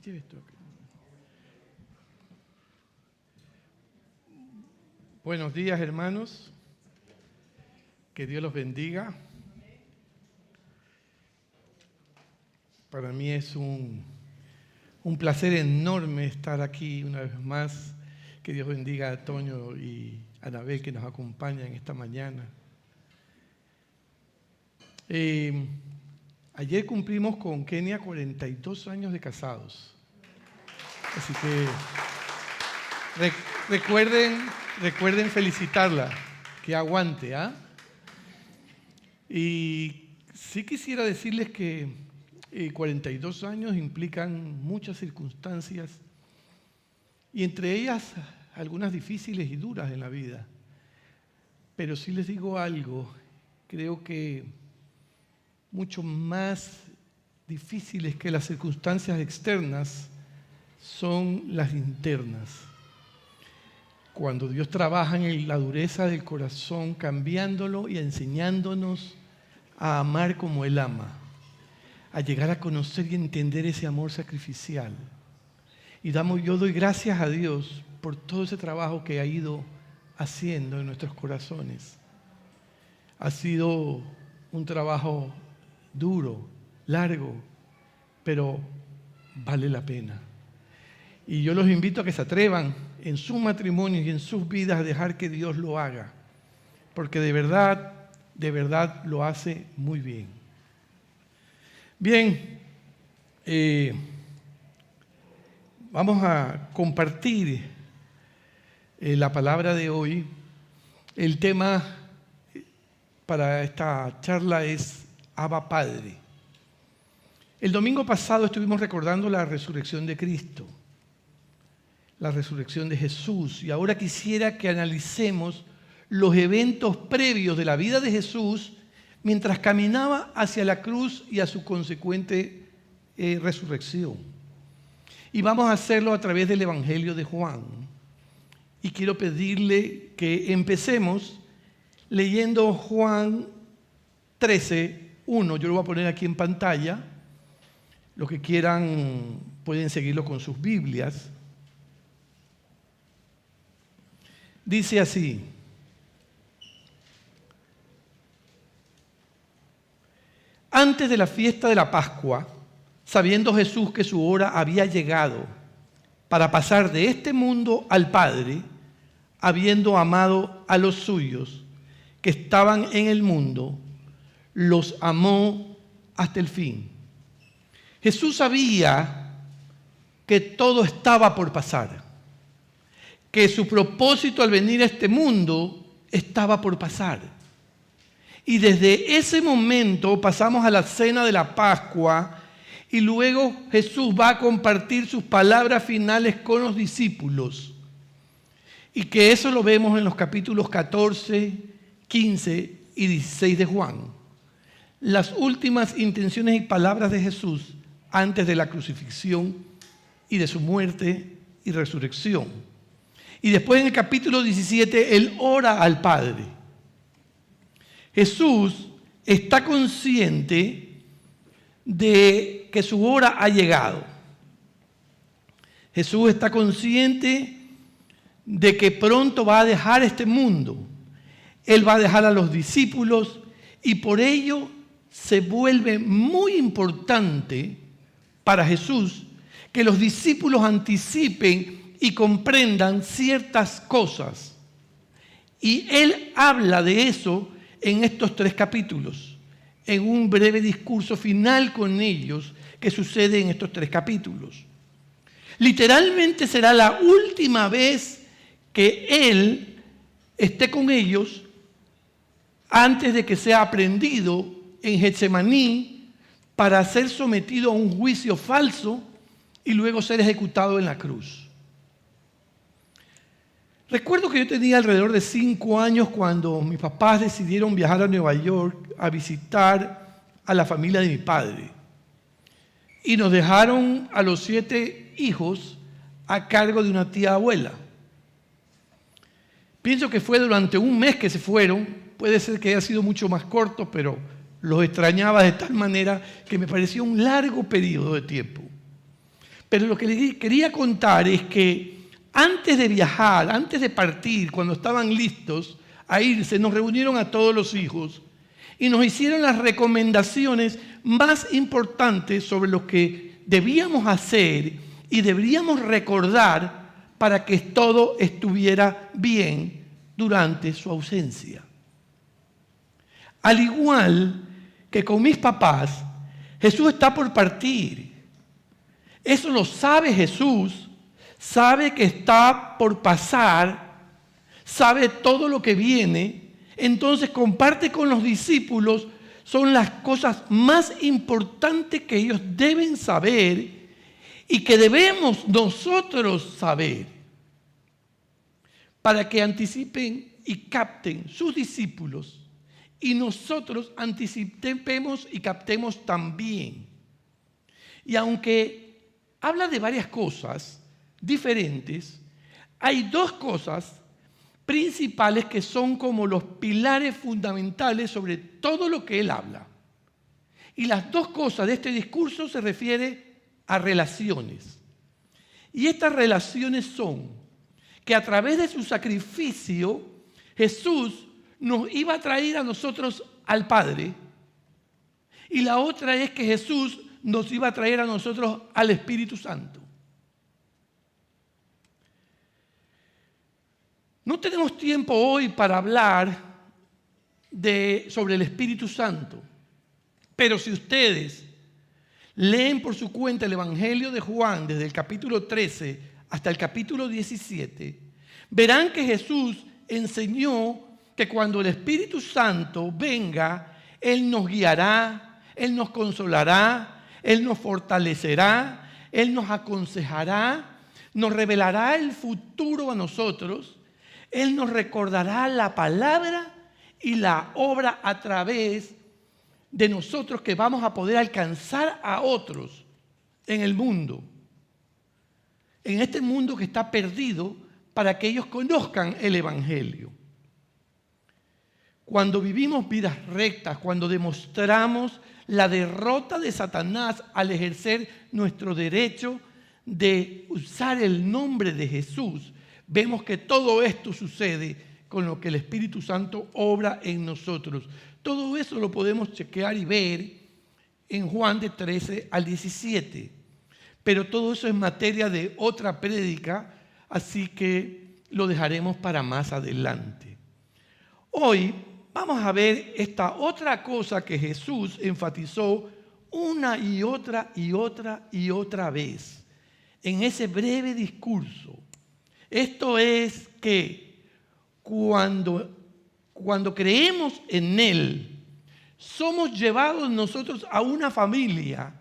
Lleve esto acá. Buenos días, hermanos. Que Dios los bendiga. Para mí es un placer enorme estar aquí una vez más. Que Dios bendiga a Toño y a Anabel que nos acompañan esta mañana. Ayer cumplimos con Kenia 42 años de casados. Así que recuerden felicitarla, que aguante, ¿ah? Y sí quisiera decirles que 42 años implican muchas circunstancias y entre ellas algunas difíciles y duras en la vida. Pero sí les digo algo, creo que mucho más difíciles que las circunstancias externas son las internas. Cuando Dios trabaja en la dureza del corazón, cambiándolo y enseñándonos a amar como Él ama, a llegar a conocer y entender ese amor sacrificial. Yo doy gracias a Dios por todo ese trabajo que ha ido haciendo en nuestros corazones. Ha sido un trabajo duro, largo, pero vale la pena. Y yo los invito a que se atrevan en sus matrimonios y en sus vidas a dejar que Dios lo haga, porque de verdad lo hace muy bien. Bien, vamos a compartir la palabra de hoy. El tema para esta charla es Abba Padre. El domingo pasado estuvimos recordando la resurrección de Cristo, la resurrección de Jesús, y ahora quisiera que analicemos los eventos previos de la vida de Jesús mientras caminaba hacia la cruz y a su consecuente resurrección. Y vamos a hacerlo a través del Evangelio de Juan. Y quiero pedirle que empecemos leyendo Juan 13:1. Yo lo voy a poner aquí en pantalla. Los que quieran pueden seguirlo con sus Biblias. Dice así: antes de la fiesta de la Pascua, sabiendo Jesús que su hora había llegado para pasar de este mundo al Padre, habiendo amado a los suyos que estaban en el mundo, los amó hasta el fin. Jesús sabía que todo estaba por pasar, que su propósito al venir a este mundo estaba por pasar. Y desde ese momento pasamos a la cena de la Pascua y luego Jesús va a compartir sus palabras finales con los discípulos. Y que eso lo vemos en los capítulos 14, 15 y 16 de Juan. Las últimas intenciones y palabras de Jesús antes de la crucifixión y de su muerte y resurrección. Y después en el capítulo 17, Él ora al Padre. Jesús está consciente de que su hora ha llegado. Jesús está consciente de que pronto va a dejar este mundo. Él va a dejar a los discípulos y por ello se vuelve muy importante para Jesús que los discípulos anticipen y comprendan ciertas cosas. Y Él habla de eso en estos 3 capítulos, en un breve discurso final con ellos que sucede en estos 3 capítulos. Literalmente será la última vez que Él esté con ellos antes de que sea aprehendido en Getsemaní para ser sometido a un juicio falso y luego ser ejecutado en la cruz. Recuerdo que yo tenía alrededor de 5 años cuando mis papás decidieron viajar a Nueva York a visitar a la familia de mi padre. Y nos dejaron a los 7 hijos a cargo de una tía abuela. Pienso que fue durante un mes que se fueron. Puede ser que haya sido mucho más corto, pero los extrañaba de tal manera que me pareció un largo periodo de tiempo. Pero lo que les quería contar es que antes de viajar, antes de partir, cuando estaban listos a irse, nos reunieron a todos los hijos y nos hicieron las recomendaciones más importantes sobre lo que debíamos hacer y deberíamos recordar para que todo estuviera bien durante su ausencia. Al igual que con mis papás, Jesús está por partir. Eso lo sabe Jesús, sabe que está por pasar, sabe todo lo que viene, entonces comparte con los discípulos, son las cosas más importantes que ellos deben saber y que debemos nosotros saber para que anticipen y capten sus discípulos y nosotros anticipemos y captemos también. Y aunque habla de varias cosas diferentes, hay dos cosas principales que son como los pilares fundamentales sobre todo lo que él habla. Y las dos cosas de este discurso se refieren a relaciones. Y estas relaciones son que a través de su sacrificio Jesús nos iba a traer a nosotros al Padre. Y la otra es que Jesús nos iba a traer a nosotros al Espíritu Santo. No tenemos tiempo hoy para hablar sobre el Espíritu Santo, pero si ustedes leen por su cuenta el Evangelio de Juan desde el capítulo 13 hasta el capítulo 17, verán que Jesús enseñó que cuando el Espíritu Santo venga, Él nos guiará, Él nos consolará, Él nos fortalecerá, Él nos aconsejará, nos revelará el futuro a nosotros, Él nos recordará la palabra y la obra a través de nosotros que vamos a poder alcanzar a otros en el mundo. En este mundo que está perdido para que ellos conozcan el Evangelio. Cuando vivimos vidas rectas, cuando demostramos la derrota de Satanás al ejercer nuestro derecho de usar el nombre de Jesús, vemos que todo esto sucede con lo que el Espíritu Santo obra en nosotros. Todo eso lo podemos chequear y ver en Juan de 13 al 17. Pero todo eso es materia de otra prédica, así que lo dejaremos para más adelante. Hoy vamos a ver esta otra cosa que Jesús enfatizó una y otra y otra y otra vez en ese breve discurso. Esto es que cuando creemos en Él, somos llevados nosotros a una familia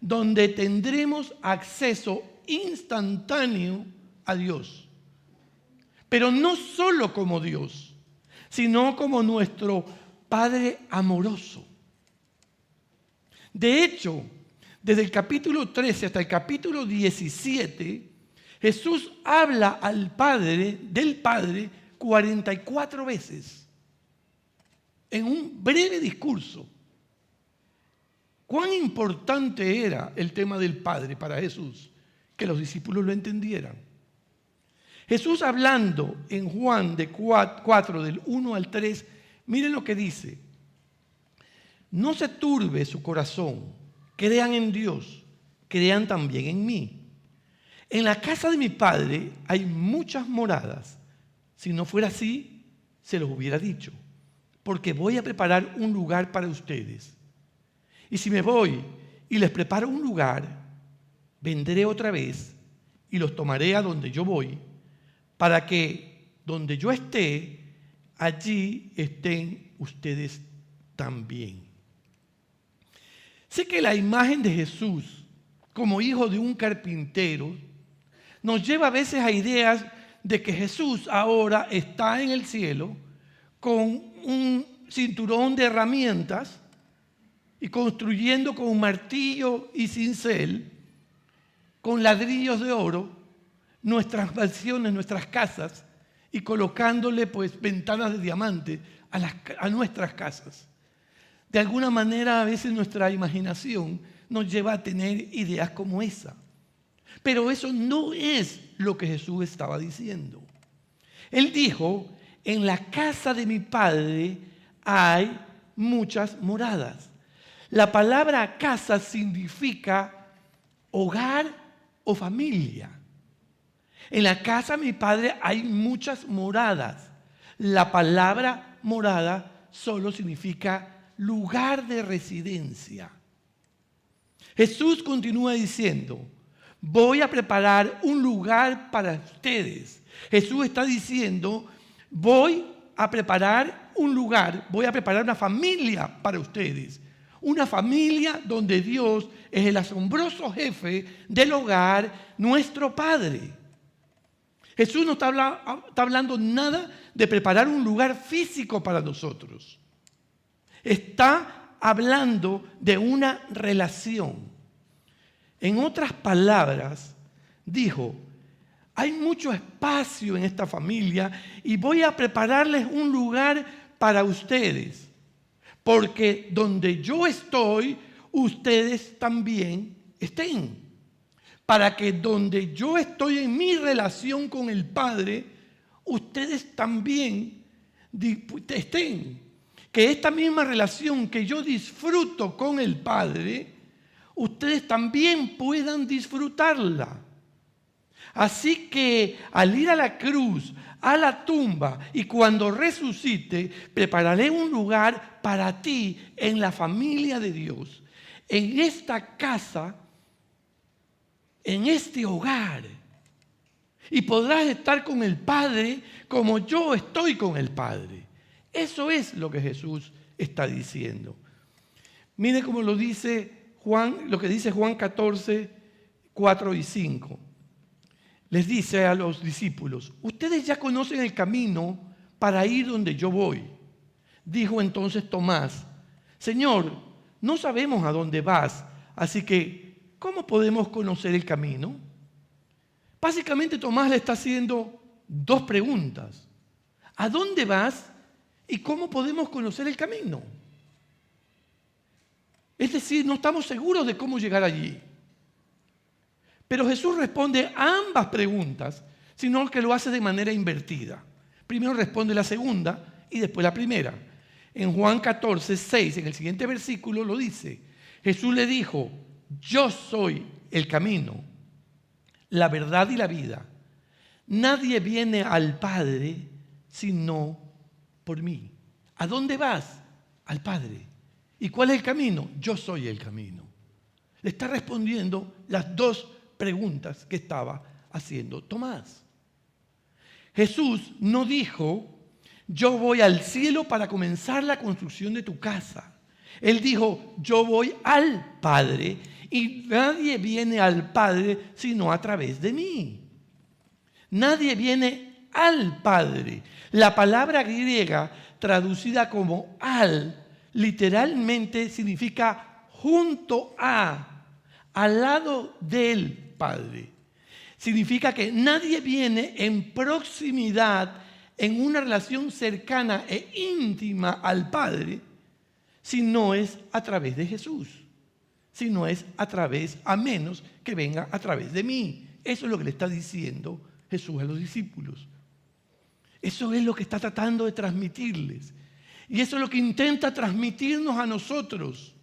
donde tendremos acceso instantáneo a Dios. Pero no solo como Dios, sino como nuestro Padre amoroso. De hecho, desde el capítulo 13 hasta el capítulo 17, Jesús habla del Padre 44 veces en un breve discurso. ¿Cuán importante era el tema del Padre para Jesús? Que los discípulos lo entendieran. Jesús hablando en Juan de 4 del 1 al 3, miren lo que dice. No se turbe su corazón, crean en Dios, crean también en mí. En la casa de mi Padre hay muchas moradas. Si no fuera así, se los hubiera dicho, porque voy a preparar un lugar para ustedes. Y si me voy y les preparo un lugar, vendré otra vez y los tomaré a donde yo voy, para que donde yo esté, allí estén ustedes también. Sé que la imagen de Jesús como hijo de un carpintero nos lleva a veces a ideas de que Jesús ahora está en el cielo con un cinturón de herramientas y construyendo con un martillo y cincel, con ladrillos de oro, nuestras mansiones, nuestras casas, y colocándole pues ventanas de diamante a nuestras casas. De alguna manera a veces nuestra imaginación nos lleva a tener ideas como esa. Pero eso no es lo que Jesús estaba diciendo. Él dijo, en la casa de mi Padre hay muchas moradas. La palabra casa significa hogar o familia. En la casa de mi Padre hay muchas moradas. La palabra morada solo significa lugar de residencia. Jesús continúa diciendo, voy a preparar un lugar para ustedes. Jesús está diciendo, voy a preparar un lugar, voy a preparar una familia para ustedes. Una familia donde Dios es el asombroso jefe del hogar, nuestro Padre. Jesús no está hablando nada de preparar un lugar físico para nosotros. Está hablando de una relación. En otras palabras, dijo, hay mucho espacio en esta familia y voy a prepararles un lugar para ustedes. Porque donde yo estoy, ustedes también estén. Para que donde yo estoy en mi relación con el Padre, ustedes también estén. Que esta misma relación que yo disfruto con el Padre, ustedes también puedan disfrutarla. Así que al ir a la cruz, a la tumba y cuando resucite, prepararé un lugar para ti en la familia de Dios, en esta casa, en este hogar. Y podrás estar con el Padre como yo estoy con el Padre. Eso es lo que Jesús está diciendo. Mire cómo lo dice Juan, lo que dice Juan 14, 4 y 5. Les dice a los discípulos, ustedes ya conocen el camino para ir donde yo voy. Dijo entonces Tomás, Señor, no sabemos a dónde vas, así que, ¿cómo podemos conocer el camino? Básicamente Tomás le está haciendo dos preguntas. ¿A dónde vas y cómo podemos conocer el camino? Es decir, no estamos seguros de cómo llegar allí. Pero Jesús responde a ambas preguntas, sino que lo hace de manera invertida. Primero responde la segunda y después la primera. En Juan 14, 6, en el siguiente versículo lo dice. Jesús le dijo, yo soy el camino, la verdad y la vida. Nadie viene al Padre sino por mí. ¿A dónde vas? Al Padre. ¿Y cuál es el camino? Yo soy el camino. Le está respondiendo las dos preguntas que estaba haciendo Tomás. Jesús no dijo, yo voy al cielo para comenzar la construcción de tu casa. Él dijo, yo voy al Padre y nadie viene al Padre sino a través de mí. Nadie viene al Padre. La palabra griega traducida como al, literalmente significa junto a, al lado del Padre. Significa que nadie viene en proximidad, en una relación cercana e íntima al Padre, si no es a través de Jesús. Si no es a menos que venga a través de mí. Eso es lo que le está diciendo Jesús a los discípulos. Eso es lo que está tratando de transmitirles. Y eso es lo que intenta transmitirnos a nosotros.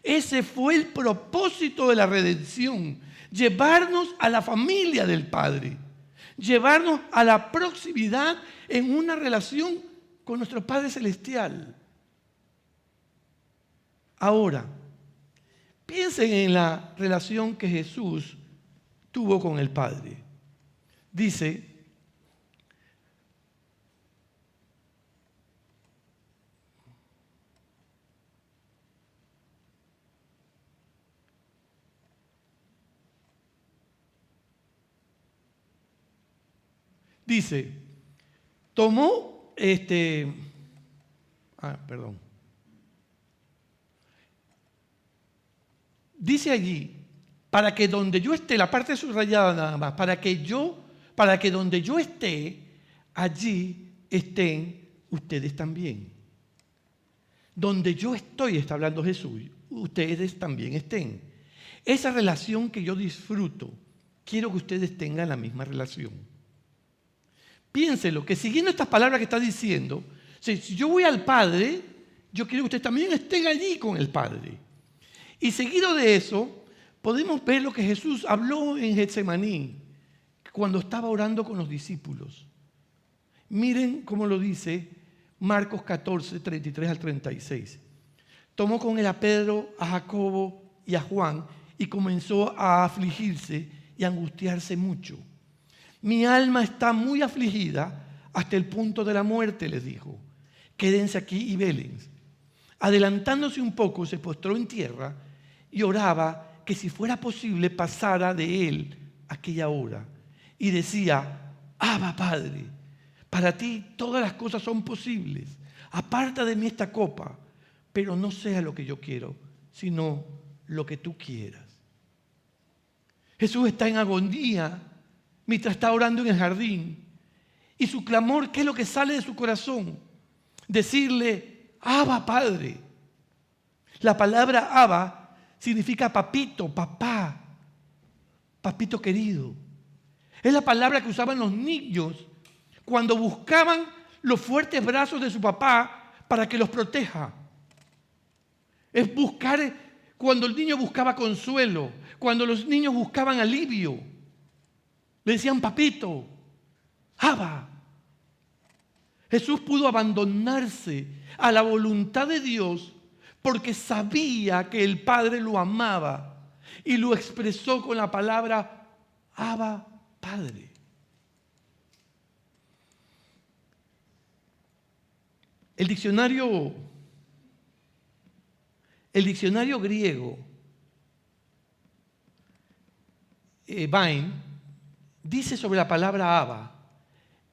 Ese fue el propósito de la redención. Llevarnos a la familia del Padre. Llevarnos a la proximidad en una relación con nuestro Padre Celestial. Ahora, piensen en la relación que Jesús tuvo con el Padre. Dice, tomó Dice allí, para que donde yo esté, la parte subrayada nada más, para que donde yo esté, allí estén ustedes también. Donde yo estoy, está hablando Jesús, ustedes también estén. Esa relación que yo disfruto quiero que ustedes tengan la misma relación. Piénselo, que siguiendo estas palabras que está diciendo, si yo voy al Padre, yo quiero que ustedes también estén allí con el Padre. Y seguido de eso, podemos ver lo que Jesús habló en Getsemaní, cuando estaba orando con los discípulos. Miren cómo lo dice Marcos 14, 33 al 36. Tomó con él a Pedro, a Jacobo y a Juan y comenzó a afligirse y a angustiarse mucho. Mi alma está muy afligida hasta el punto de la muerte, les dijo. Quédense aquí y velen. Adelantándose un poco, se postró en tierra y oraba que si fuera posible pasara de él aquella hora. Y decía: Abba, Padre, para ti todas las cosas son posibles. Aparta de mí esta copa, pero no sea lo que yo quiero, sino lo que tú quieras. Jesús está en agonía mientras está orando en el jardín. Y su clamor, ¿qué es lo que sale de su corazón? Decirle: Abba, Padre. La palabra Abba significa papito, papá, papito querido. Es la palabra que usaban los niños cuando buscaban los fuertes brazos de su papá para que los proteja. Es buscar cuando el niño buscaba consuelo, cuando los niños buscaban alivio. Le decían papito, Abba. Jesús pudo abandonarse a la voluntad de Dios porque sabía que el Padre lo amaba y lo expresó con la palabra Abba, Padre. El diccionario griego Vine dice sobre la palabra Abba: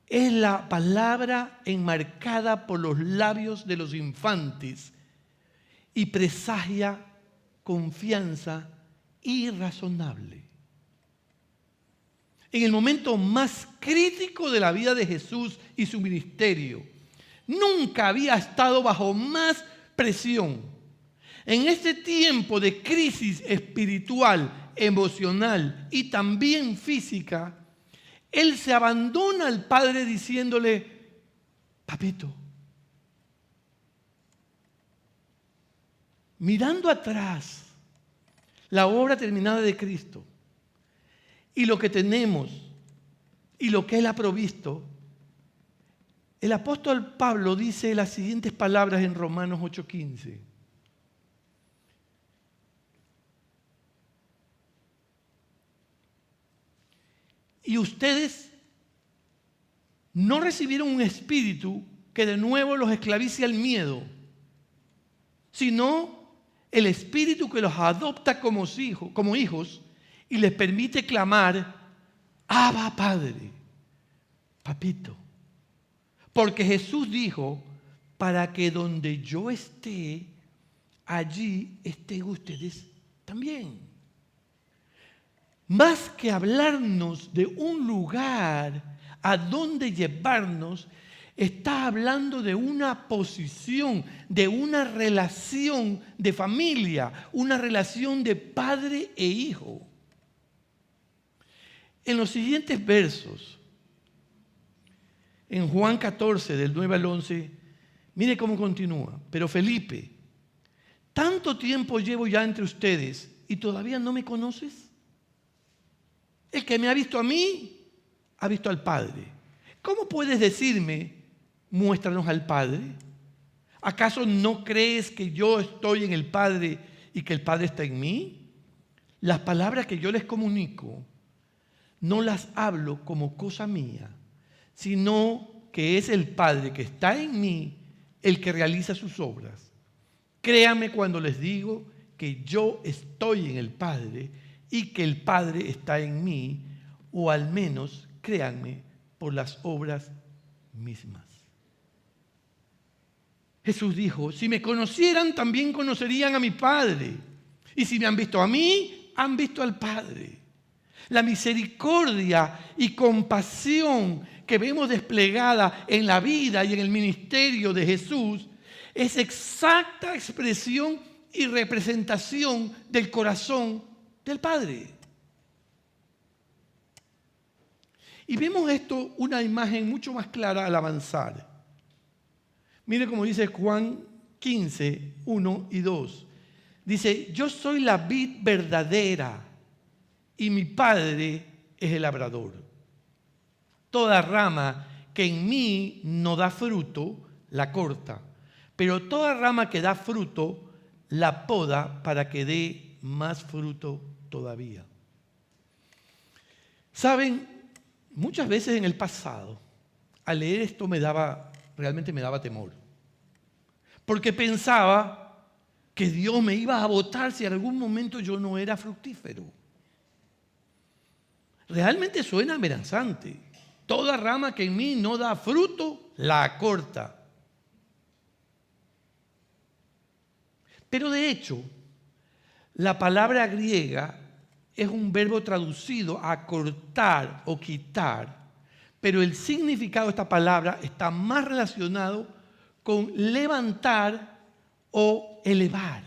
es la palabra enmarcada por los labios de los infantes y presagia confianza irrazonable. En el momento más crítico de la vida de Jesús y su ministerio, nunca había estado bajo más presión. En este tiempo de crisis espiritual, emocional y también física, Él se abandona al Padre diciéndole: papito. Mirando atrás la obra terminada de Cristo y lo que tenemos y lo que Él ha provisto, el apóstol Pablo dice las siguientes palabras en Romanos 8:15. Y ustedes no recibieron un espíritu que de nuevo los esclavice al miedo, sino el espíritu que los adopta como hijos y les permite clamar: Abba, Padre, papito. Porque Jesús dijo: para que donde yo esté, allí estén ustedes también. Más que hablarnos de un lugar a donde llevarnos, está hablando de una posición, de una relación de familia, una relación de padre e hijo. En los siguientes versos, en Juan 14, del 9 al 11, mire cómo continúa. Pero Felipe, ¿tanto tiempo llevo ya entre ustedes y todavía no me conoces? El que me ha visto a mí, ha visto al Padre. ¿Cómo puedes decirme: muéstranos al Padre? ¿Acaso no crees que yo estoy en el Padre y que el Padre está en mí? Las palabras que yo les comunico no las hablo como cosa mía, sino que es el Padre que está en mí el que realiza sus obras. Créanme cuando les digo que yo estoy en el Padre y que el Padre está en mí, o al menos créanme por las obras mismas. Jesús dijo: si me conocieran, también conocerían a mi Padre. Y si me han visto a mí, han visto al Padre. La misericordia y compasión que vemos desplegada en la vida y en el ministerio de Jesús es exacta expresión y representación del corazón del Padre. Y vemos esto, una imagen mucho más clara al avanzar. Mire cómo dice Juan 15, 1 y 2. Dice, yo soy la vid verdadera y mi Padre es el labrador. Toda rama que en mí no da fruto, la corta. Pero toda rama que da fruto, la poda para que dé más fruto todavía. Saben, muchas veces en el pasado, al leer esto realmente me daba temor. Porque pensaba que Dios me iba a botar si en algún momento yo no era fructífero. Realmente suena amenazante. Toda rama que en mí no da fruto, la corta. Pero de hecho, la palabra griega es un verbo traducido a cortar o quitar, pero el significado de esta palabra está más relacionado con levantar o elevar,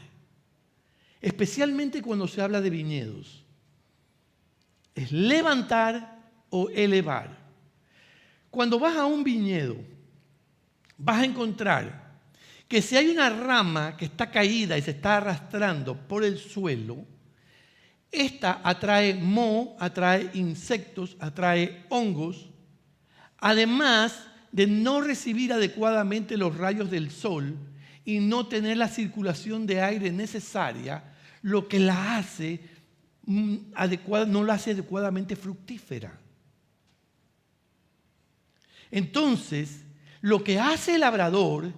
especialmente cuando se habla de viñedos. Es levantar o elevar. Cuando vas a un viñedo, vas a encontrar que si hay una rama que está caída y se está arrastrando por el suelo, esta atrae moho, atrae insectos, atrae hongos, además de no recibir adecuadamente los rayos del sol y no tener la circulación de aire necesaria, lo que la hace no la hace adecuadamente fructífera. Entonces, lo que hace el labrador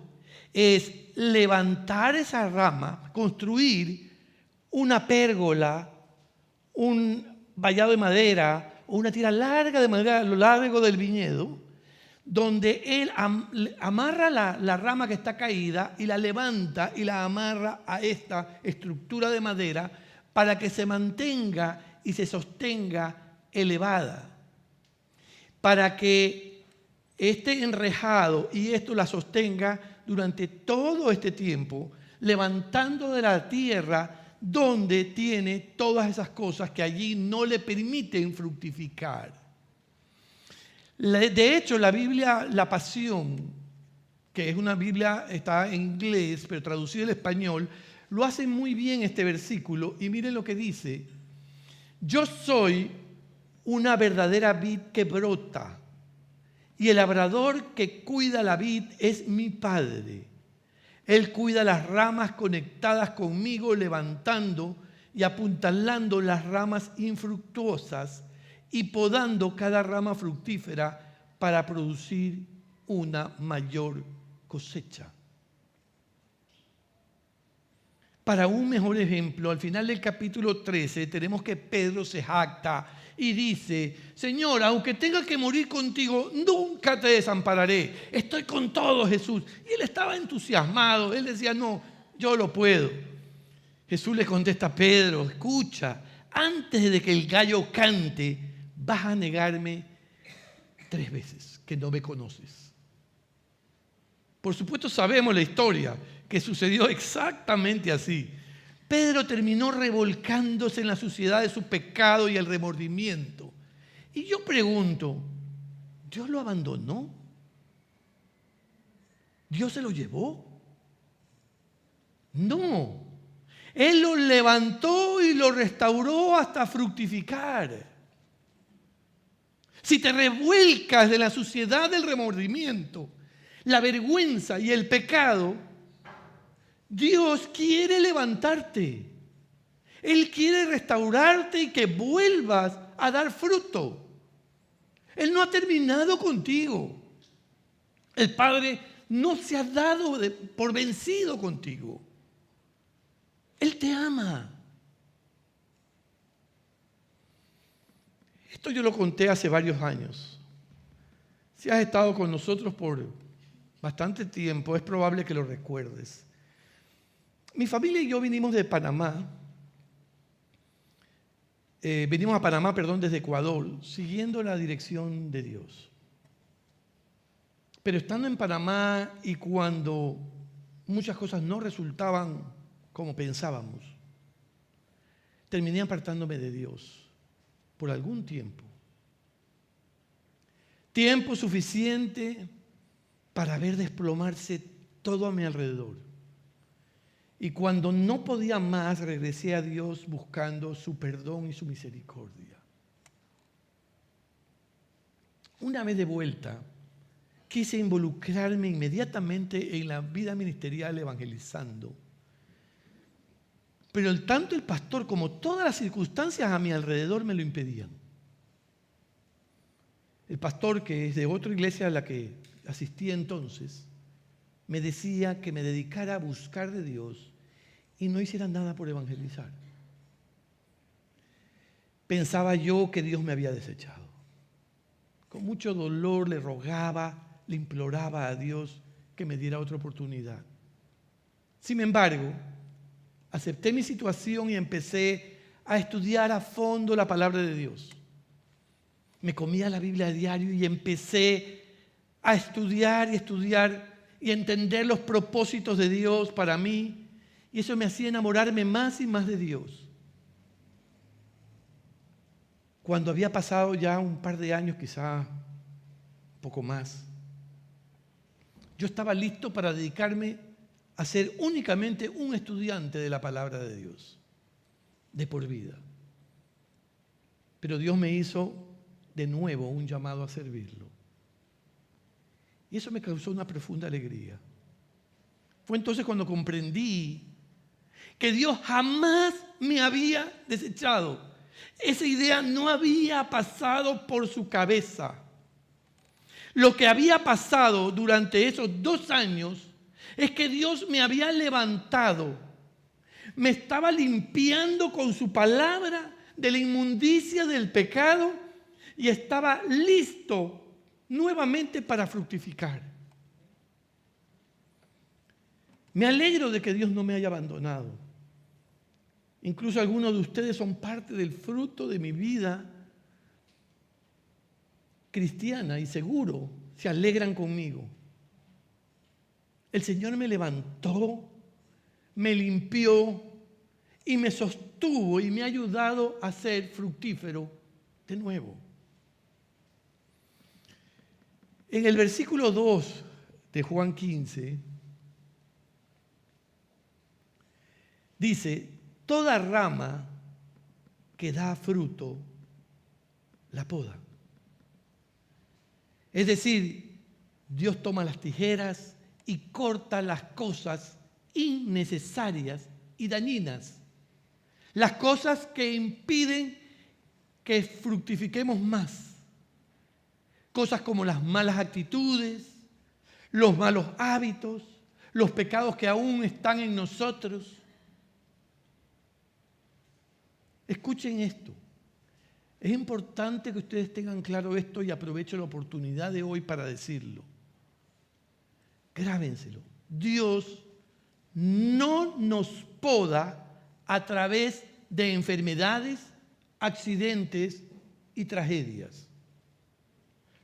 es levantar esa rama, construir una pérgola, un vallado de madera o una tira larga de madera a lo largo del viñedo, donde él amarra la rama que está caída y la levanta y la amarra a esta estructura de madera para que se mantenga y se sostenga elevada, para que esté enrejado y esto la sostenga durante todo este tiempo, levantando de la tierra donde tiene todas esas cosas que allí no le permiten fructificar. De hecho, la Biblia, la Pasión, que es una Biblia, está en inglés, pero traducida al español, lo hace muy bien este versículo. Y miren lo que dice: yo soy una verdadera vid que brota, y el labrador que cuida la vid es mi Padre. Él cuida las ramas conectadas conmigo, levantando y apuntalando las ramas infructuosas y podando cada rama fructífera para producir una mayor cosecha. Para un mejor ejemplo, al final del capítulo 13 tenemos que Pedro se jacta y dice: Señor, aunque tenga que morir contigo, nunca te desampararé. Estoy con todo, Jesús. Y él estaba entusiasmado. Él decía: no, yo lo puedo. Jesús le contesta a Pedro: escucha, antes de que el gallo cante, vas a negarme 3 veces que no me conoces. Por supuesto sabemos la historia, que sucedió exactamente así. Pedro terminó revolcándose en la suciedad de su pecado y el remordimiento. Y yo pregunto, ¿Dios lo abandonó? ¿Dios se lo llevó? No. Él lo levantó y lo restauró hasta fructificar. Si te revuelcas de la suciedad del remordimiento, la vergüenza y el pecado, Dios quiere levantarte. Él quiere restaurarte y que vuelvas a dar fruto. Él no ha terminado contigo. El Padre no se ha dado por vencido contigo. Él te ama. Esto yo lo conté hace varios años. Si has estado con nosotros por bastante tiempo, es probable que lo recuerdes. Mi familia y yo vinimos de Panamá. Venimos a Panamá, desde Ecuador, siguiendo la dirección de Dios. Pero estando en Panamá y cuando muchas cosas no resultaban como pensábamos, terminé apartándome de Dios por algún tiempo. Tiempo suficiente para ver desplomarse todo a mi alrededor. Y cuando no podía más, regresé a Dios buscando su perdón y su misericordia. Una vez de vuelta, quise involucrarme inmediatamente en la vida ministerial evangelizando. Pero tanto el pastor como todas las circunstancias a mi alrededor me lo impedían. El pastor, que es de otra iglesia a la que asistía entonces, me decía que me dedicara a buscar de Dios y no hiciera nada por evangelizar. Pensaba yo que Dios me había desechado. Con mucho dolor le rogaba, le imploraba a Dios que me diera otra oportunidad. Sin embargo, acepté mi situación y empecé a estudiar a fondo la palabra de Dios. Me comía la Biblia a diario y empecé a estudiar y entender los propósitos de Dios para mí. Y eso me hacía enamorarme más y más de Dios. Cuando había pasado ya un par de años, quizá un poco más, yo estaba listo para dedicarme a ser únicamente un estudiante de la palabra de Dios, de por vida. Pero Dios me hizo de nuevo un llamado a servirlo. Y eso me causó una profunda alegría. Fue entonces cuando comprendí que Dios jamás me había desechado. Esa idea no había pasado por su cabeza. Lo que había pasado durante esos 2 años es que Dios me había levantado, me estaba limpiando con su palabra de la inmundicia del pecado y estaba listo nuevamente para fructificar. Me alegro de que Dios no me haya abandonado. Incluso algunos de ustedes son parte del fruto de mi vida cristiana y seguro se alegran conmigo. El Señor me levantó, me limpió y me sostuvo y me ha ayudado a ser fructífero de nuevo. En el versículo 2 de Juan 15 dice: toda rama que da fruto la poda. Es decir, Dios toma las tijeras y corta las cosas innecesarias y dañinas. Las cosas que impiden que fructifiquemos más. Cosas como las malas actitudes, los malos hábitos, los pecados que aún están en nosotros. Escuchen esto. Es importante que ustedes tengan claro esto y aprovecho la oportunidad de hoy para decirlo. Grábenselo. Dios no nos poda a través de enfermedades, accidentes y tragedias.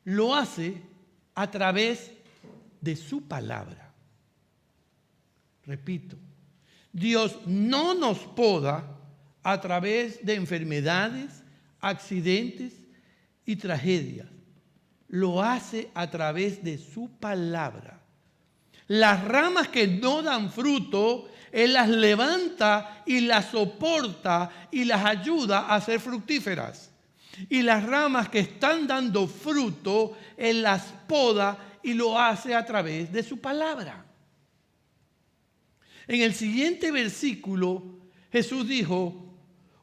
Lo hace a través de su palabra. Repito, Dios no nos poda a través de enfermedades, accidentes y tragedias. Lo hace a través de su palabra. Las ramas que no dan fruto, Él las levanta y las soporta y las ayuda a ser fructíferas. Y las ramas que están dando fruto, Él las poda y lo hace a través de su palabra. En el siguiente versículo, Jesús dijo: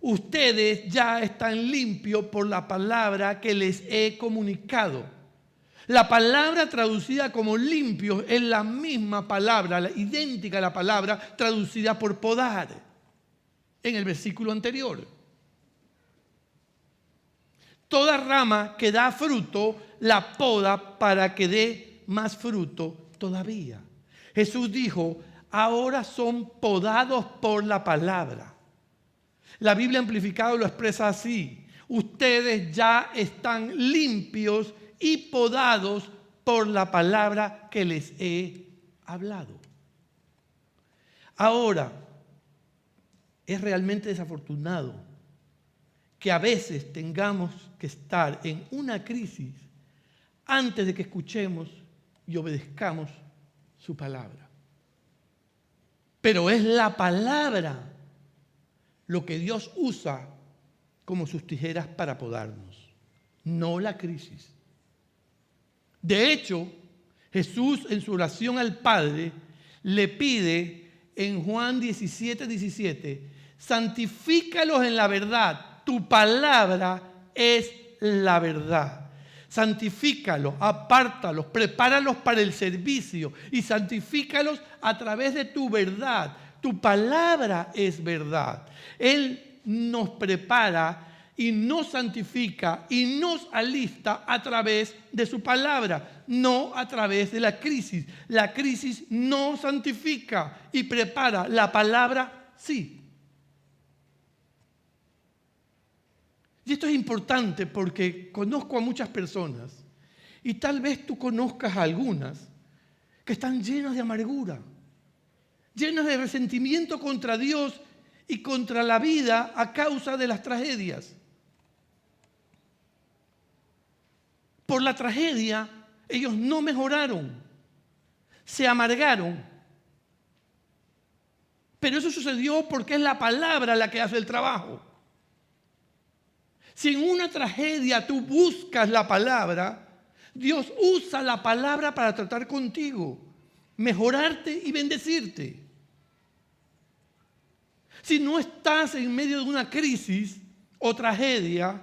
ustedes ya están limpios por la palabra que les he comunicado. La palabra traducida como limpio es la misma palabra, idéntica a la palabra traducida por podar en el versículo anterior. Toda rama que da fruto la poda para que dé más fruto todavía. Jesús dijo: ahora son podados por la palabra. La Biblia Amplificada lo expresa así: ustedes ya están limpios y podados por la palabra que les he hablado. Ahora, es realmente desafortunado que a veces tengamos que estar en una crisis antes de que escuchemos y obedezcamos su palabra. Pero es la palabra lo que Dios usa como sus tijeras para podarnos, no la crisis. De hecho, Jesús en su oración al Padre le pide en Juan 17:17, santifícalos en la verdad, tu palabra es la verdad. Santifícalos, apártalos, prepáralos para el servicio y santifícalos a través de tu verdad. Tu palabra es verdad. Él nos prepara y nos santifica y nos alista a través de su palabra, no a través de la crisis. La crisis no santifica y prepara, la palabra sí. Y esto es importante porque conozco a muchas personas y tal vez tú conozcas a algunas que están llenas de amargura, llenas de resentimiento contra Dios y contra la vida a causa de las tragedias. Por la tragedia, ellos no mejoraron, se amargaron. Pero eso sucedió porque es la palabra la que hace el trabajo. Si en una tragedia tú buscas la palabra, Dios usa la palabra para tratar contigo, mejorarte y bendecirte. Si no estás en medio de una crisis o tragedia,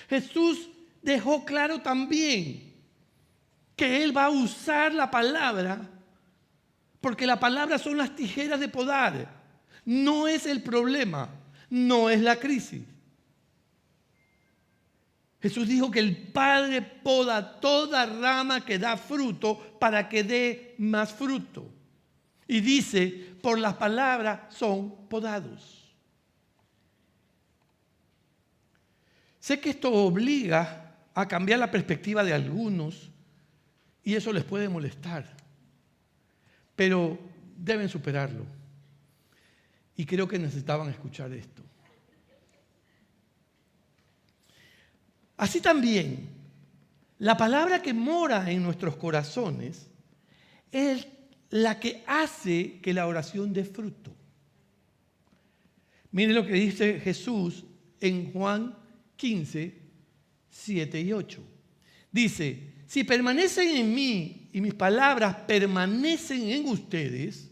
Jesús dejó claro también que Él va a usar la palabra, porque la palabra son las tijeras de podar. No es el problema, no es la crisis. Jesús dijo que el Padre poda toda rama que da fruto para que dé más fruto. Y dice, por las palabras son podados. Sé que esto obliga a cambiar la perspectiva de algunos y eso les puede molestar, pero deben superarlo. Y creo que necesitaban escuchar esto. Así también, la palabra que mora en nuestros corazones es la que hace que la oración dé fruto. Miren lo que dice Jesús en Juan 15, 7 y 8. Dice, si permanecen en mí y mis palabras permanecen en ustedes,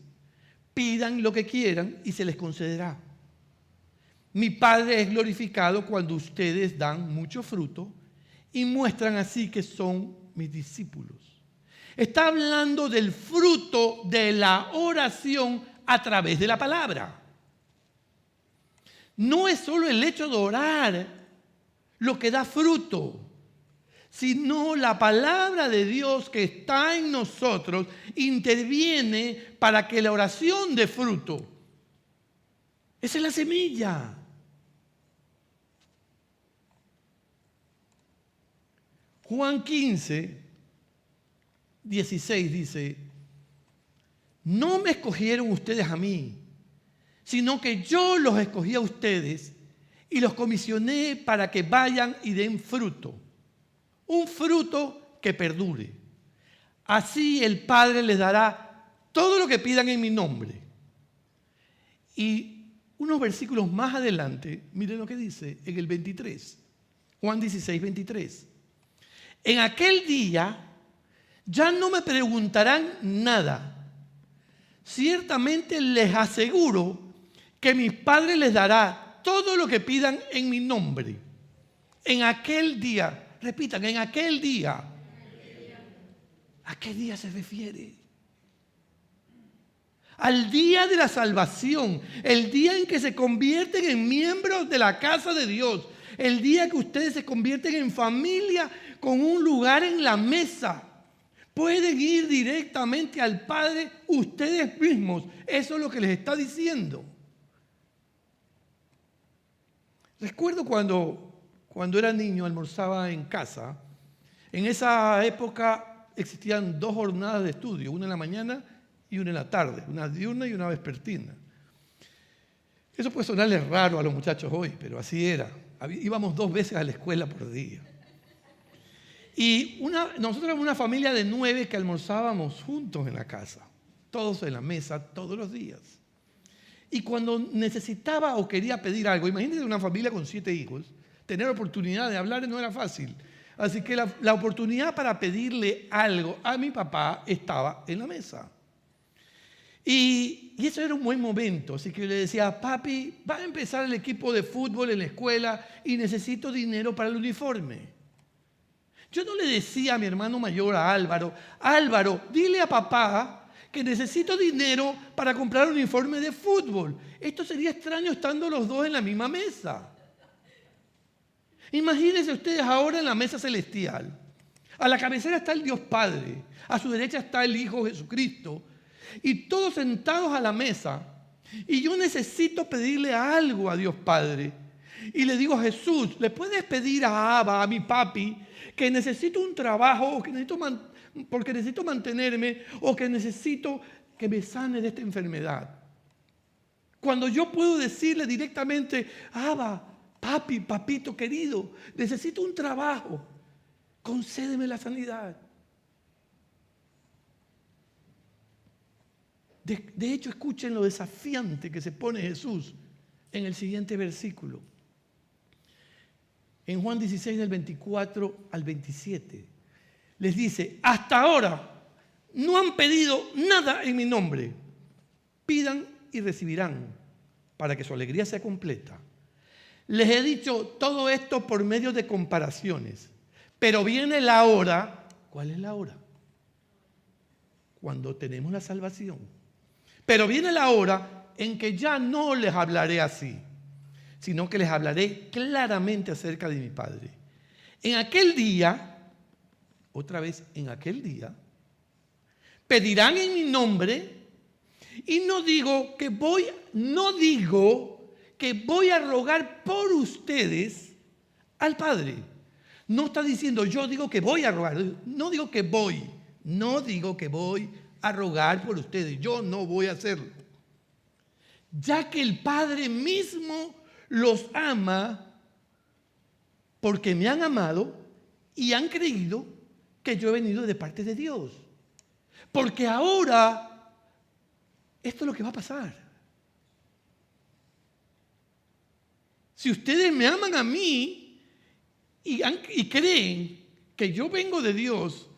pidan lo que quieran y se les concederá. Mi Padre es glorificado cuando ustedes dan mucho fruto y muestran así que son mis discípulos. Está hablando del fruto de la oración a través de la palabra. No es solo el hecho de orar lo que da fruto, sino la palabra de Dios que está en nosotros interviene para que la oración dé fruto. Esa es la semilla. Juan 15, 16 dice, no me escogieron ustedes a mí, sino que yo los escogí a ustedes y los comisioné para que vayan y den fruto. Un fruto que perdure. Así el Padre les dará todo lo que pidan en mi nombre. Y unos versículos más adelante, miren lo que dice en el 23. Juan 16, 23. En aquel día ya no me preguntarán nada. Ciertamente les aseguro que mi Padre les dará todo lo que pidan en mi nombre. En aquel día, repitan, en aquel día. ¿A qué día se refiere? Al día de la salvación, el día en que se convierten en miembros de la casa de Dios, el día que ustedes se convierten en familia con un lugar en la mesa. Pueden ir directamente al Padre ustedes mismos. Eso es lo que les está diciendo. Recuerdo cuando era niño, almorzaba en casa. En esa época existían 2 jornadas de estudio, una en la mañana y una en la tarde, una diurna y una vespertina. Eso puede sonarles raro a los muchachos hoy, pero así era. Íbamos 2 veces a la escuela por día. Nosotros éramos una familia de 9 que almorzábamos juntos en la casa, todos en la mesa, todos los días. Y cuando necesitaba o quería pedir algo, imagínense una familia con 7 hijos, tener oportunidad de hablar no era fácil. Así que la oportunidad para pedirle algo a mi papá estaba en la mesa. Y eso era un buen momento, así que yo le decía, papi, va a empezar el equipo de fútbol en la escuela y necesito dinero para el uniforme. Yo no le decía a mi hermano mayor, a Álvaro, Álvaro, dile a papá que necesito dinero para comprar un uniforme de fútbol. Esto sería extraño estando los dos en la misma mesa. Imagínense ustedes ahora en la mesa celestial. A la cabecera está el Dios Padre, a su derecha está el Hijo Jesucristo, y todos sentados a la mesa. Y yo necesito pedirle algo a Dios Padre. Y le digo a Jesús, ¿le puedes pedir a Abba, a mi papi, que necesito un trabajo, o que porque necesito mantenerme, o que necesito que me sane de esta enfermedad? Cuando yo puedo decirle directamente, Abba, papi, papito querido, necesito un trabajo, concédeme la sanidad. De hecho, escuchen lo desafiante que se pone Jesús en el siguiente versículo. En Juan 16, del 24 al 27, les dice, hasta ahora no han pedido nada en mi nombre. Pidan y recibirán para que su alegría sea completa. Les he dicho todo esto por medio de comparaciones, pero viene la hora. ¿Cuál es la hora? Cuando tenemos la salvación. Pero viene la hora en que ya no les hablaré así, sino que les hablaré claramente acerca de mi Padre. En aquel día, otra vez en aquel día, pedirán en mi nombre, y no digo que voy a rogar por ustedes al Padre. No está diciendo yo digo que voy a rogar, no digo que voy a rogar por ustedes, yo no voy a hacerlo. Ya que el Padre mismo los ama porque me han amado y han creído que yo he venido de parte de Dios. Porque ahora esto es lo que va a pasar. Si ustedes me aman a mí y creen que yo vengo de Dios,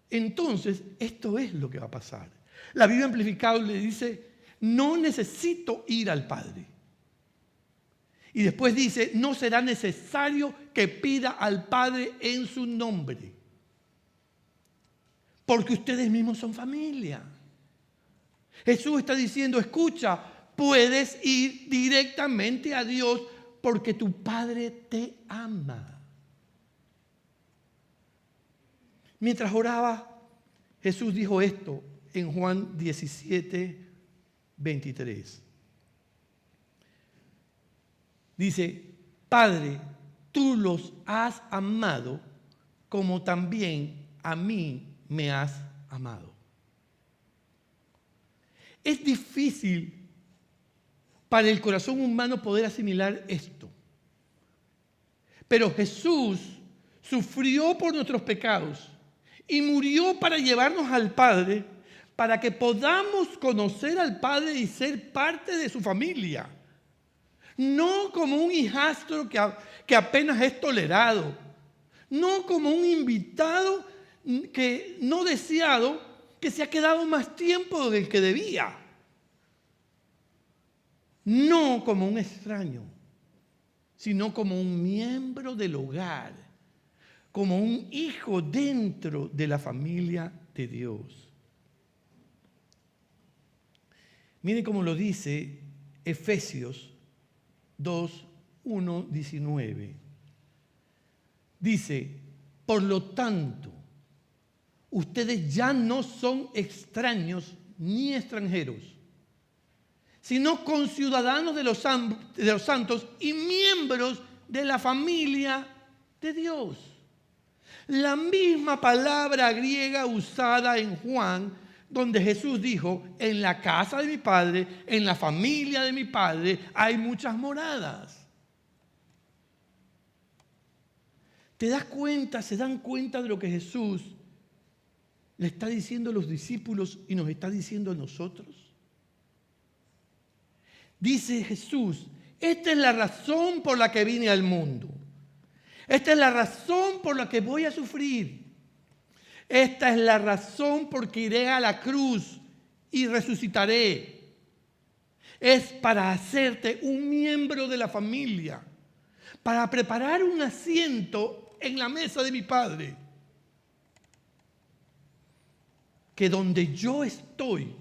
entonces esto es lo que va a pasar. La Biblia Amplificada le dice, no necesito ir al Padre. Y después dice, no será necesario que pida al Padre en su nombre. Porque ustedes mismos son familia. Jesús está diciendo, escucha, puedes ir directamente a Dios porque tu Padre te ama. Mientras oraba, Jesús dijo esto en Juan 17, 23. Dice, Padre, tú los has amado como también a mí me has amado. Es difícil para el corazón humano poder asimilar esto. Pero Jesús sufrió por nuestros pecados y murió para llevarnos al Padre, para que podamos conocer al Padre y ser parte de su familia. No como un hijastro que apenas es tolerado. No como un invitado que no deseado, que se ha quedado más tiempo del que debía. No como un extraño, sino como un miembro del hogar, como un hijo dentro de la familia de Dios. Miren cómo lo dice Efesios 2, 1, 19. Dice, por lo tanto, ustedes ya no son extraños ni extranjeros, sino conciudadanos de los santos y miembros de la familia de Dios. La misma palabra griega usada en Juan, donde Jesús dijo, en la casa de mi Padre, en la familia de mi Padre, hay muchas moradas. ¿Te das cuenta, se dan cuenta de lo que Jesús le está diciendo a los discípulos y nos está diciendo a nosotros? Dice Jesús, esta es la razón por la que vine al mundo. Esta es la razón por la que voy a sufrir. Esta es la razón por que iré a la cruz y resucitaré. Es para hacerte un miembro de la familia, para preparar un asiento en la mesa de mi Padre. Que donde yo estoy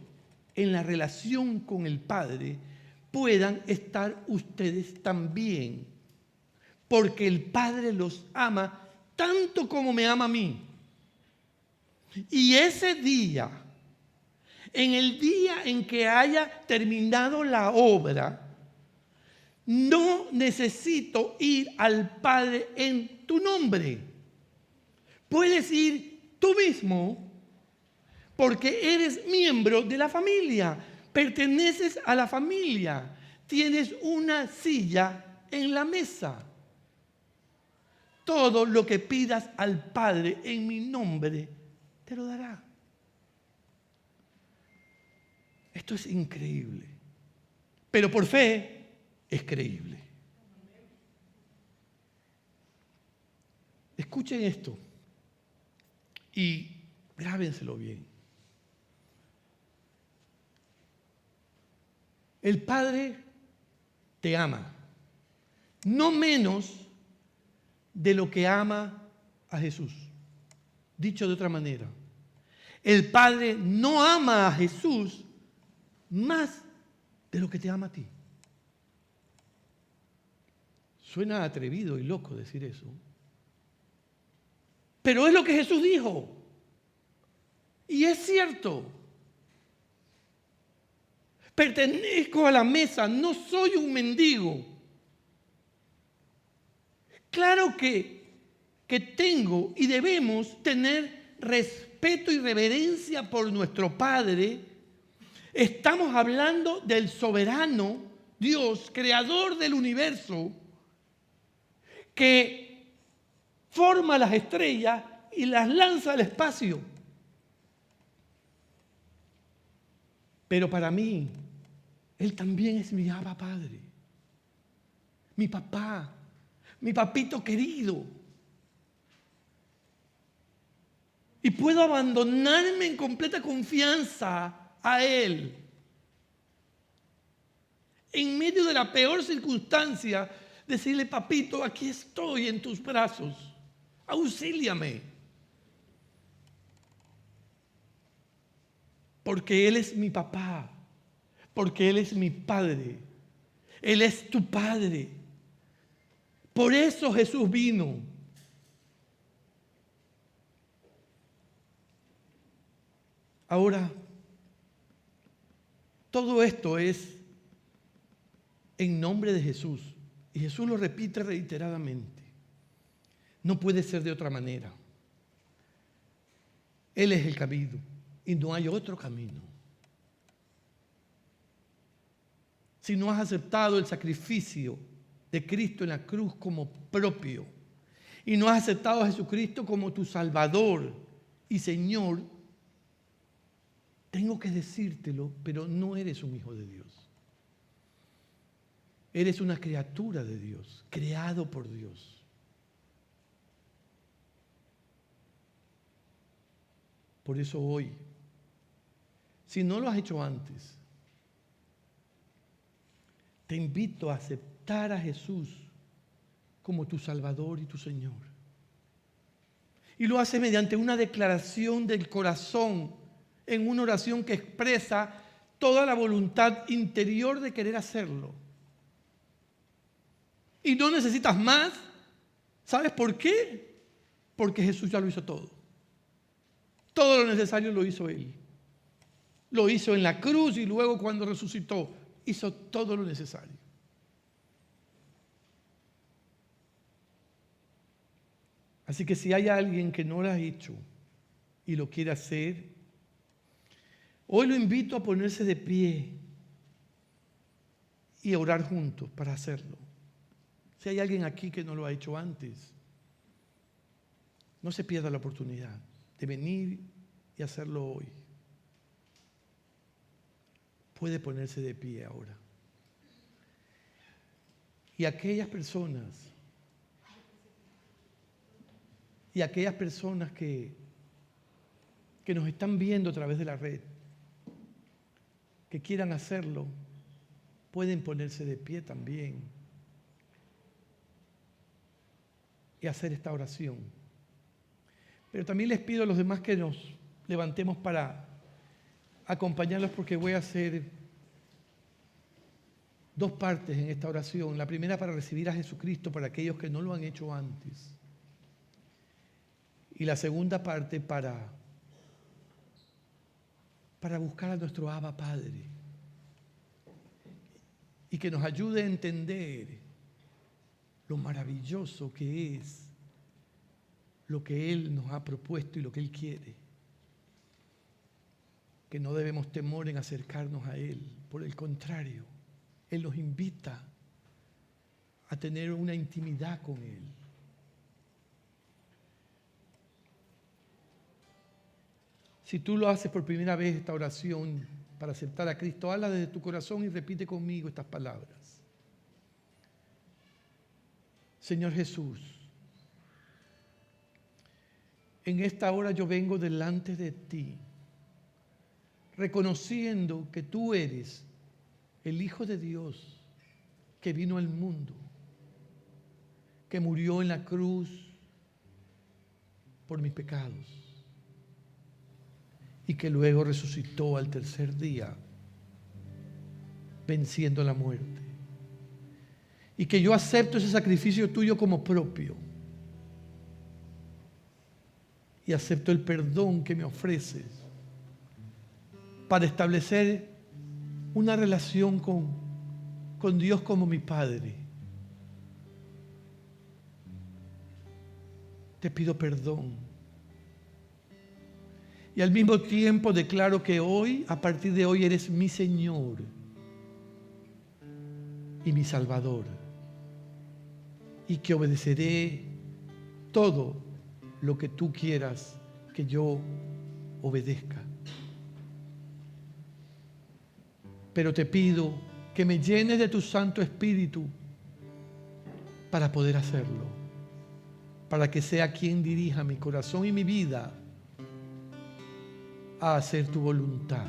en la relación con el Padre, puedan estar ustedes también. Porque el Padre los ama tanto como me ama a mí. Y ese día, en el día en que haya terminado la obra, no necesito ir al Padre en tu nombre. Puedes ir tú mismo porque eres miembro de la familia, perteneces a la familia, tienes una silla en la mesa. Todo lo que pidas al Padre en mi nombre, te lo dará. Esto es increíble. Pero por fe es creíble. Escuchen esto y grábenselo bien. El Padre te ama, no menos de lo que ama a Jesús. Dicho de otra manera, el Padre no ama a Jesús más de lo que te ama a ti. Suena atrevido y loco decir eso, pero es lo que Jesús dijo. Y es cierto. Pertenezco a la mesa, no soy un mendigo. Claro que tengo y debemos tener respeto y reverencia por nuestro Padre. Estamos hablando del soberano Dios, creador del universo, que forma las estrellas y las lanza al espacio. Pero para mí, Él también es mi Abba Padre, mi papá, mi papito querido. Y puedo abandonarme en completa confianza a Él. En medio de la peor circunstancia, decirle, papito, aquí estoy en tus brazos, auxíliame. Porque Él es mi papá, porque Él es mi Padre, Él es tu Padre. Por eso Jesús vino. Ahora, todo esto es en nombre de Jesús. Y Jesús lo repite reiteradamente. No puede ser de otra manera. Él es el camino y no hay otro camino. Si no has aceptado el sacrificio de Cristo en la cruz como propio y no has aceptado a Jesucristo como tu Salvador y Señor, tengo que decírtelo, pero no eres un hijo de Dios. Eres una criatura de Dios, creado por Dios. Por eso hoy, si no lo has hecho antes, te invito a aceptar a Jesús como tu Salvador y tu Señor. Y lo hace mediante una declaración del corazón, en una oración que expresa toda la voluntad interior de querer hacerlo. Y no necesitas más. ¿Sabes por qué? Porque Jesús ya lo hizo todo. Todo lo necesario lo hizo Él. Lo hizo en la cruz y luego cuando resucitó, hizo todo lo necesario. Así que si hay alguien que no lo ha hecho y lo quiere hacer, hoy lo invito a ponerse de pie y a orar juntos para hacerlo. Si hay alguien aquí que no lo ha hecho antes, No se pierda la oportunidad de venir y hacerlo hoy. Puede ponerse de pie ahora. Y aquellas personas que nos están viendo a través de la red, que quieran hacerlo, pueden ponerse de pie también y hacer esta oración. Pero también les pido a los demás que nos levantemos para acompañarlos, porque voy a hacer dos partes en esta oración. La primera para recibir a Jesucristo para aquellos que no lo han hecho antes. Y la segunda parte para buscar a nuestro Abba Padre y que nos ayude a entender lo maravilloso que es lo que Él nos ha propuesto y lo que Él quiere. Que no debemos temor en acercarnos a Él. Por el contrario, Él nos invita a tener una intimidad con Él. Si tú lo haces por primera vez, esta oración para aceptar a Cristo, habla desde tu corazón y repite conmigo estas palabras. Señor Jesús, en esta hora yo vengo delante de ti, reconociendo que tú eres el Hijo de Dios que vino al mundo, que murió en la cruz por mis pecados y que luego resucitó al tercer día, venciendo la muerte. Y que yo acepto ese sacrificio tuyo como propio. Y acepto el perdón que me ofreces para establecer una relación con Dios como mi Padre. Te pido perdón. Y al mismo tiempo declaro que hoy, a partir de hoy, eres mi Señor y mi Salvador. Y que obedeceré todo lo que tú quieras que yo obedezca. Pero te pido que me llenes de tu Santo Espíritu para poder hacerlo, para que sea quien dirija mi corazón y mi vida a hacer tu voluntad.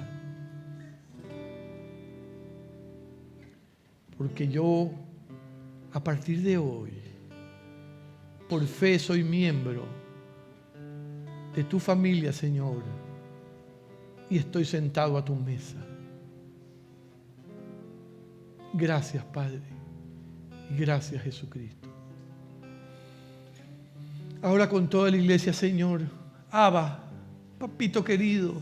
Porque yo, a partir de hoy, por fe soy miembro de tu familia, Señor, y estoy sentado a tu mesa. Gracias, Padre, y gracias, Jesucristo. Ahora con toda la iglesia, Señor, Abba, Papito querido,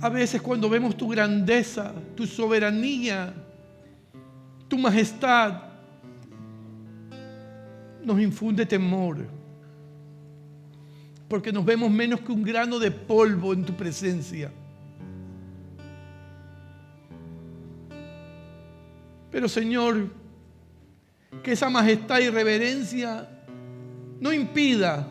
a veces cuando vemos tu grandeza, tu soberanía, tu majestad, nos infunde temor, porque nos vemos menos que un grano de polvo en tu presencia. Pero Señor, que esa majestad y reverencia no impida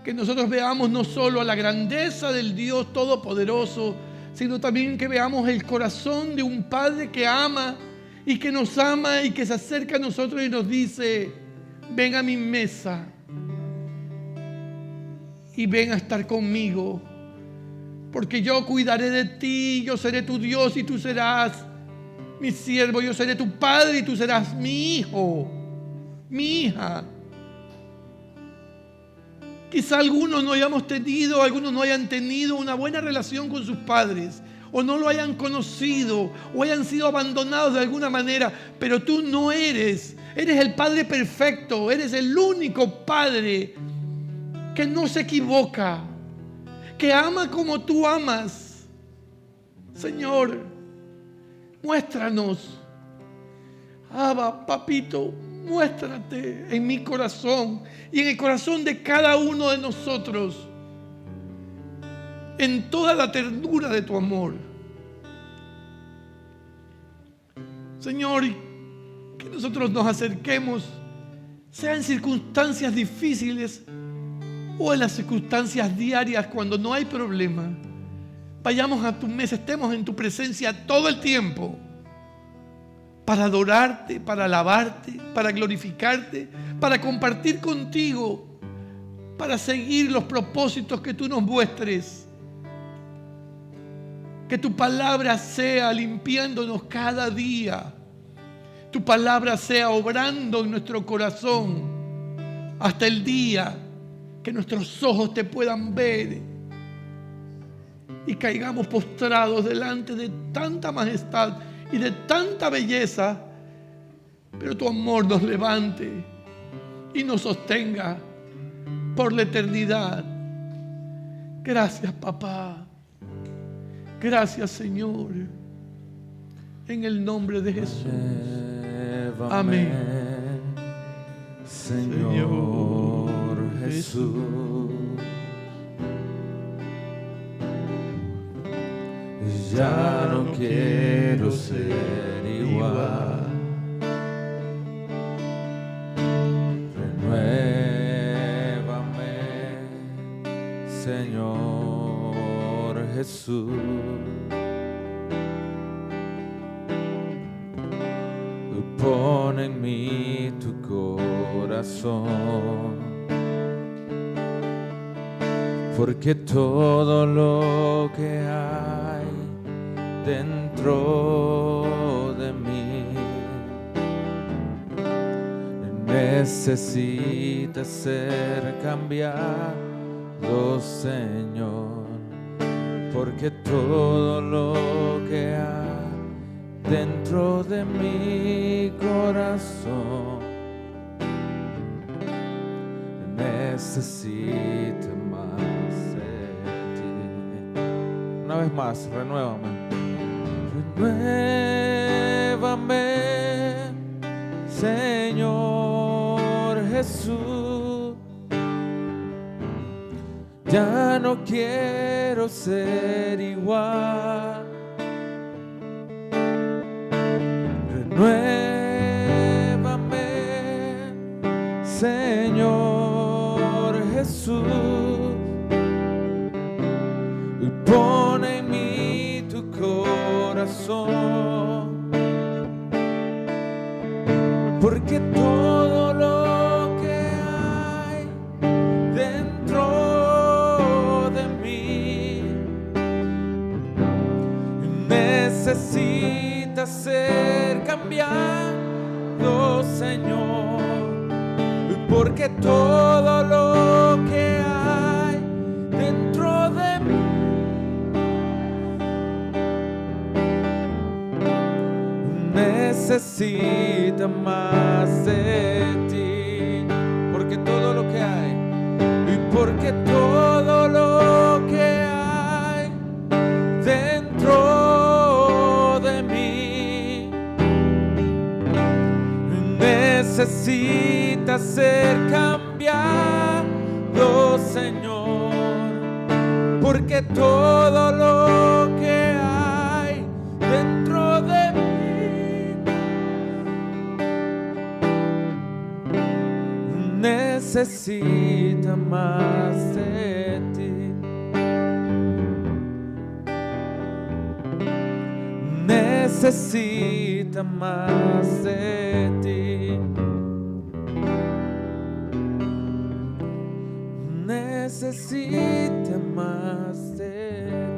que nosotros veamos no solo a la grandeza del Dios Todopoderoso, sino también que veamos el corazón de un Padre que ama y que nos ama y que se acerca a nosotros y nos dice: ven a mi mesa y ven a estar conmigo, porque yo cuidaré de ti, yo seré tu Dios y tú serás mi siervo, yo seré tu padre y tú serás mi hijo, mi hija. Quizá algunos no hayan tenido una buena relación con sus padres, o no lo hayan conocido, o hayan sido abandonados de alguna manera, pero tú no eres el Padre perfecto, eres el único Padre que no se equivoca, que ama como tú amas. Señor, muéstranos, Abba, Papito, muéstrate en mi corazón y en el corazón de cada uno de nosotros, en toda la ternura de tu amor. Señor, que nosotros nos acerquemos sea en circunstancias difíciles o en las circunstancias diarias cuando no hay problema, vayamos a tu mesa, estemos en tu presencia todo el tiempo para adorarte, para alabarte, para glorificarte, para compartir contigo, para seguir los propósitos que tú nos muestres. Que tu palabra sea limpiándonos cada día. Tu palabra sea obrando en nuestro corazón hasta el día que nuestros ojos te puedan ver y caigamos postrados delante de tanta majestad y de tanta belleza, pero tu amor nos levante y nos sostenga por la eternidad. Gracias, papá. Gracias, Señor. En el nombre de Jesús. Amén. Señor Jesús, ya no quiero ser igual. Renuévame, Señor Jesús. Pon en mí tu corazón, porque todo lo que hay dentro de mí necesita ser cambiado, Señor, porque todo lo que hay dentro de mi corazón necesita más de ti. Una vez más, renuévame. Renuévame, Señor Jesús. Ya no quiero ser igual. Renuévame, Señor Jesús, y pon en mí tu corazón, porque todo lo que hay dentro de mí necesita ser cambiado, Señor, porque todo lo que hay dentro de mí necesita más de ti, porque todo lo que hay, y porque todo lo que hay dentro de mí necesita ser cambiado, Señor, porque todo lo que hay dentro de mí necesita más de ti. Necesita más de ti. Necesita más de ti.